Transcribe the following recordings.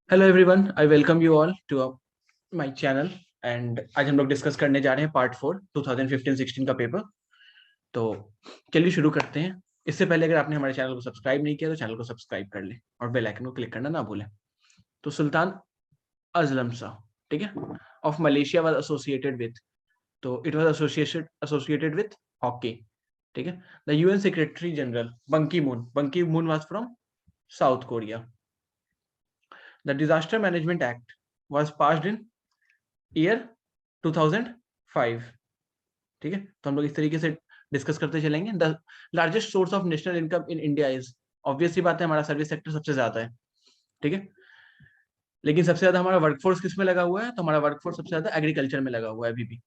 Hello everyone, I welcome you all to my channel. And आज हम लोग discuss करने जा रहे हैं पार्ट 4 2015-16 का पेपर। तो चलिए शुरू करते हैं। इससे पहले अगर आपने हमारे चैनल को सब्सक्राइब नहीं किया तो चैनल को सब्सक्राइब कर लें और बेल आइकन को क्लिक करना ना भूलें। तो सुल्तान अजलम शाह, ठीक है, of Malaysia was associated with, तो it was associated with hockey, ठीक है। The UN secretary general Ban Ki Moon was from South Korea. The Disaster Management Act was passed in year 2005, ठीक है। तो हम लोग इस तरीके से डिस्कस करते चलेंगे। The largest source of national income in India is, obvious सी बात है, हमारा सर्विस सेक्टर सबसे ज्यादा है, ठीक है। लेकिन सबसे ज्यादा हमारा वर्कफोर्स किस में लगा हुआ है? तो हमारा वर्कफोर्स सबसे ज्यादा एग्रीकल्चर में लगा हुआ है अभी भी।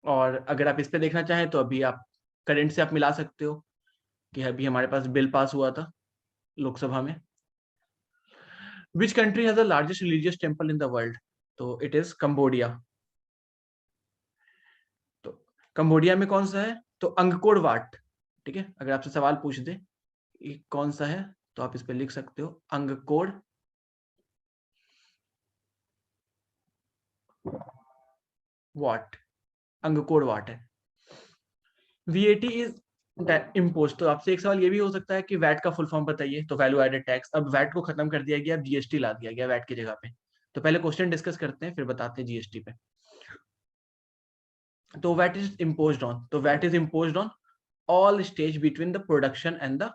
और अगर आप इस पे देखना चाहें तो अभी आप करंट से आप मिला सकते हो कि अभी हमारे पास बिल पास हुआ था लोकसभा में। Which country has the largest religious temple in the world? तो इट इज कंबोडिया। तो कंबोडिया में कौन सा है? तो अंगकोर वाट, ठीक है। अगर आपसे सवाल पूछ दे ये कौन सा है तो आप इस पे लिख सकते हो अंगकोर वाट। अंगकोर वाट है। VAT is imposed. तो आपसे एक सवाल ये भी हो सकता है कि वैट का फुल फॉर्म बताइए, तो वैल्यू एडेड टैक्स। अब वैट को खत्म कर दिया गया, अब जीएसटी ला दिया गया वैट की जगह पे। तो पहले क्वेश्चन डिस्कस करते हैं फिर बताते हैं जीएसटी पे। तो वैट इज इम्पोज्ड ऑन, तो VAT is imposed on all stage between the production and the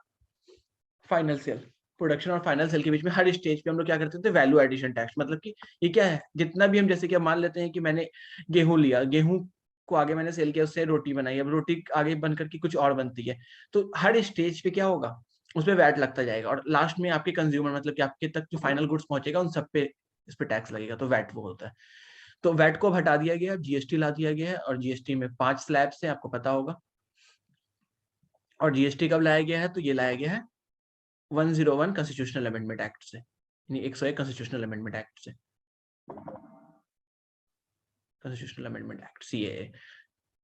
final sale. Production और फाइनल सेल के बीच में हर स्टेज पे हम लोग क्या करते थे? Value addition tax. मतलब कि ये क्या है? जितना भी हम, जैसे कि अब मान लेते हैं कि मैंने गेहूं लिया, गेहूं को आगे मैंने सेल किया, उससे रोटी बनाई, अब रोटी आगे बन करके कुछ और बनती है। तो हर स्टेज पे क्या होगा? उसपे वैट लगता जाएगा और लास्ट में आपके कंज्यूमर, मतलब कि आपके तक जो फाइनल गुड्स पहुंचेगा उन सब पे इस पे टैक्स लगेगा। तो वैट वो होता है। तो वैट को हटा दिया गया, जीएसटी ला दिया गया है। और जीएसटी में 5 स्लैब्स है, आपको पता होगा। और जीएसटी कब लाया गया है? तो ये लाया गया है 101 कॉन्स्टिट्यूशनल अमेंडमेंट एक्ट से, यानी 101 कॉन्स्टिट्यूशनल अमेंडमेंट एक्ट से। Constitutional amendment act CAA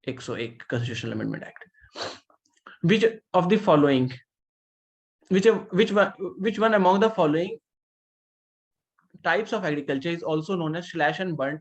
101 constitutional amendment act. Which of the following, which one among the following types of agriculture is also known as slash and burn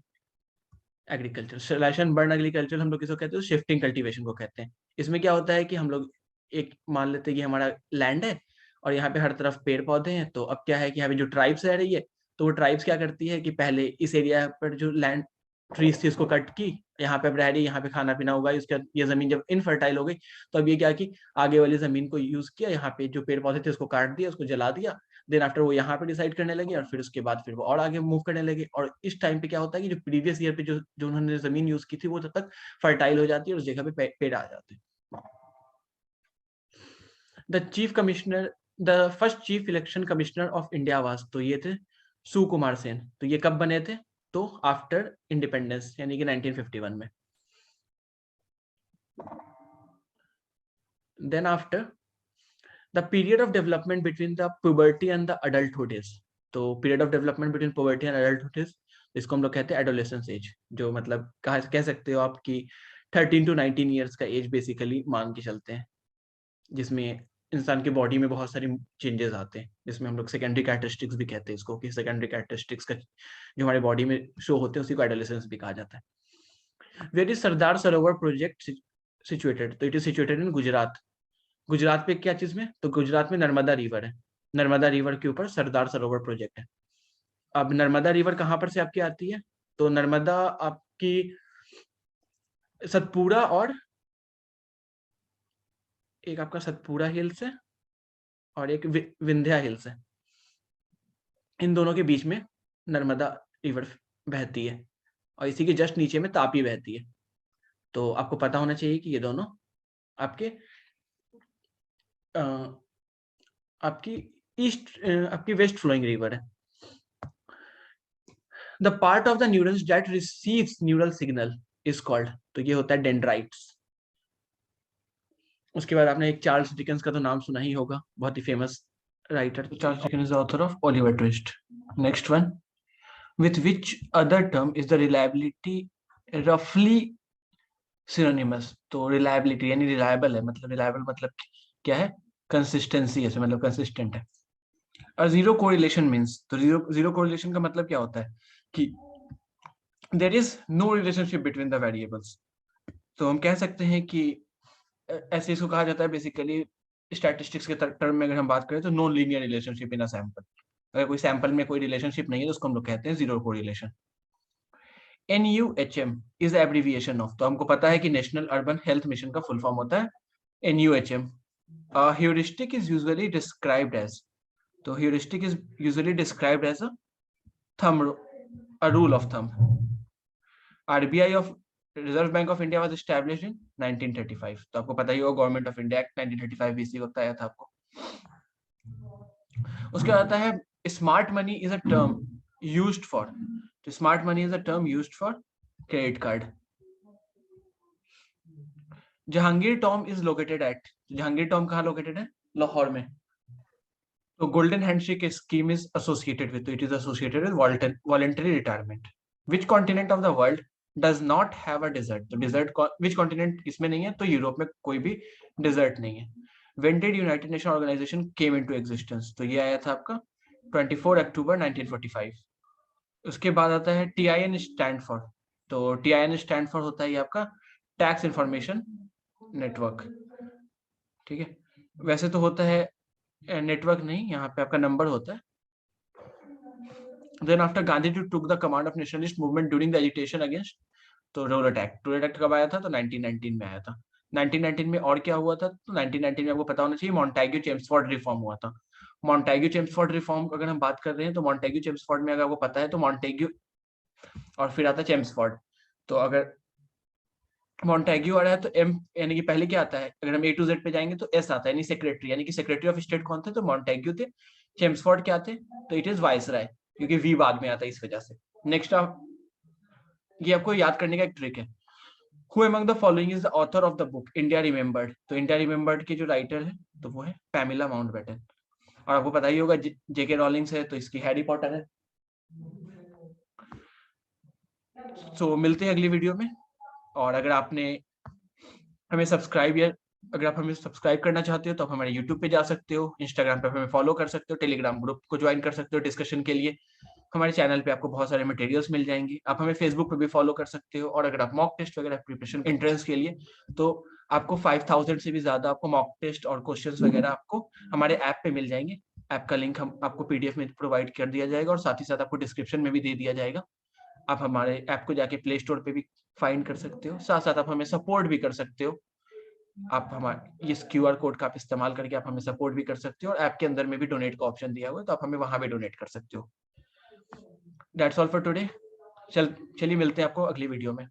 agriculture? Slash and burn agriculture हम लोग किसको कहते हैं? Shifting cultivation को कहते हैं। इसमें क्या होता है कि हम लोग एक मान लेते हैं कि हमारा लैंड है और यहाँ पे हर तरफ पेड़ पौधे हैं। तो अब क्या है कि यहाँ पे जो ट्राइब्स रह रही है, तो वो ट्राइब्स क्या करती है कि पहले इस एरिया पर जो लैंड ट्रीज थी उसको कट की, यहाँ पे अब रह रही है, यहाँ पे खाना पीना उगाई। उसके बाद ये जमीन जब इनफर्टाइल हो गई तो अब ये क्या कि आगे वाली जमीन को यूज किया, यहाँ पे जो पेड़ पौधे थे उसको काट दिया, उसको जला दिया। देन आफ्टर वो यहाँ पे डिसाइड करने लगे और फिर उसके बाद फिर वो और आगे मूव करने लगे। और इस टाइम पे क्या होता है कि जो प्रीवियस ईयर पे जो जो उन्होंने जमीन यूज की थी वो तब तक फर्टाइल हो जाती है और उस जगह पे पेड़ आ जाते हैं। The chief commissioner, the first chief election commissioner of India was, तो ये थे सुकुमार सेन। तो ये कब बने थे? तो आफ्टर इंडिपेंडेंस, यानी कि 1951 में। Then after the period of development between the puberty and the adulthood is, तो period of development between puberty and adulthood is, इसको हम लोग कहते हैं एडोलेसेंस एज। जो मतलब कह सकते हो आपकी 13 to 19 ईयर्स का एज बेसिकली मान के चलते हैं, जिसमें इंसान की बॉडी में बहुत सारी चेंजेस आते हैं, जिसमें हम लोग सेकेंडरी कैरेक्टरिस्टिक्स भी कहते हैं इसको, कि सेकेंडरी कैरेक्टरिस्टिक्स का जो हमारे बॉडी में शो होते हैं उसी को एडोलेसेंस भी कहा जाता है। Where is Sardar Sarovar project situated? तो it is situated in Gujarat. Gujarat पे क्या चीज में? तो गुजरात में नर्मदा रिवर है। नर्मदा रिवर के ऊपर सरदार सरोवर प्रोजेक्ट है। अब नर्मदा रिवर कहाँ पर से आपकी आती है? तो नर्मदा आपकी सतपुड़ा और एक आपका सतपुड़ा हिल्स है और एक विंध्या हिल्स है। इन दोनों के बीच में नर्मदा रिवर बहती है और इसी के जस्ट नीचे में तापी बहती है। तो आपको पता होना चाहिए कि ये दोनों आपके आपकी आपकी वेस्ट फ्लोइंग रिवर है। The part of the neurons that receives neural signal is called, तो ये होता है डेंड्राइट्स। उसके बाद आपने एक चार्ल्स डिकेंस का तो नाम सुना ही होगा, बहुत ही famous writer. Charles Dickens is the author of Oliver Twist. Next one, with which other term is the reliability roughly synonymous? तो reliability यानी reliable है, मतलब reliable मतलब क्या है? कंसिस्टेंसी, ऐसे मतलब कंसिस्टेंट है। जीरो कोरिलेशन मीन्स, तो जीरो कोरिलेशन का मतलब क्या होता है कि there is no relationship between the variables. तो हम कह सकते हैं कि ऐसे इसको कहा जाता है बेसिकली स्टैटिस्टिक्स के टर्म में अगर हम बात करें तो non linear relationship in a sample. अगर कोई सैंपल में कोई रिलेशनशिप नहीं है तो उसको हम लोग कहते हैं zero correlation. NUHM is abbreviation of, तो हमको पता है कि नेशनल अर्बन हेल्थ मिशन का फुल फॉर्म होता है NUHM। Heuristic is usually described as, तो heuristic is usually described as a thumb, a rule of thumb. RBI of reserve bank of India was established in 1935। तो आपको पता ही होगा government of India act 1935 इसी वक्त आया था आपको। उसके बाद आता है smart money is a term used for, तो smart money is a term used for credit card. Jahangir tomb is located at, Jahangir tomb कहाँ लोकेटेड है? लाहौर में। तो golden handshake scheme is associated with, it is associated with voluntary retirement. Which continent of the world does not have a desert, तो desert which continent इसमें नहीं है? तो Europe में कोई भी डिजर्ट नहीं है। When did United Nation Organisation came into existence, तो ये आया था आपका 24 अक्टूबर 1945। उसके बाद आता है TIN स्टैंड फॉर, तो TIN स्टैंड फॉर होता है ये आपका टैक्स इंफॉर्मेशन नेटवर्क। ठीक है, वैसे तो होता है नेटवर्क नहीं, यहाँ पे आपका नंबर होता है। Then after Gandhi took the command of nationalist movement during the agitation against, तो रूल अटैक कब आया था? तो 1919 में आया था। 1919 में और क्या हुआ था? तो 1919 में आपको पता होना चाहिए मॉन्टेग्यू चेम्सफोर्ड रिफॉर्म हुआ था। मॉन्टेग्यू चेम्सफोर्ड रिफॉर्म अगर हम बात कर रहे हैं तो मॉन्टेग्यू चेम्सफोर्ड में अगर आपको पता है तो मॉन्टेग्यू और फिर आता है चेम्सफोर्ड। तो अगर मॉन्टेग्यू आ रहा है तो M यानी कि पहले क्या आता है? अगर हम A to Z पे जाएंगे तो S आता है, यानी सेक्रेटरी, यानी कि सेक्रेटरी ऑफ स्टेट कौन थे? तो मॉन्टेग्यू थे। चेम्सफोर्ड क्या थे? तो इट इज वाइसराय, क्योंकि V बाद में आता है इस वजह से। नेक्स्ट आप, ये आपको याद करने का एक ट्रिक है। Who among the following is the author of the book India Remembered, तो इंडिया रिमेम्बर्ड के जो राइटर है तो वो है पैमिला माउंटबेटन। और आपको पता ही होगा JK रॉलिंग्स है तो इसकी हैरी पॉटर है। सो मिलते हैं अगली वीडियो में। और अगर आपने हमें सब्सक्राइब या अगर आप हमें सब्सक्राइब करना चाहते हो तो आप हमारे यूट्यूब पे जा सकते हो, इंस्टाग्राम पे हमें फॉलो कर सकते हो, टेलीग्राम ग्रुप को ज्वाइन कर सकते हो डिस्कशन के लिए। हमारे चैनल पे आपको बहुत सारे मटेरियल्स मिल जाएंगे। आप हमें फेसबुक पे भी फॉलो कर सकते हो। और अगर आप मॉक टेस्ट वगैरह प्रिपरेशन एंट्रेंस के लिए, तो आपको 5000 से भी ज्यादा आपको मॉक टेस्ट और क्वेश्चंस वगैरह आपको हमारे ऐप पे मिल जाएंगे। ऐप का लिंक हम आपको PDF में प्रोवाइड कर दिया जाएगा और साथ ही साथ आपको डिस्क्रिप्शन में भी दे दिया जाएगा। आप हमारे ऐप को जाके प्ले स्टोर पे भी फाइंड कर सकते हो, साथ साथ आप हमें सपोर्ट भी कर सकते हो। आप हमारे इस QR कोड का आप इस्तेमाल करके आप हमें सपोर्ट भी कर सकते हो। और ऐप के अंदर में भी डोनेट का ऑप्शन दिया हुआ है, तो आप हमें वहां भी डोनेट कर सकते हो। That's all for today. चलिए मिलते हैं आपको अगली वीडियो में।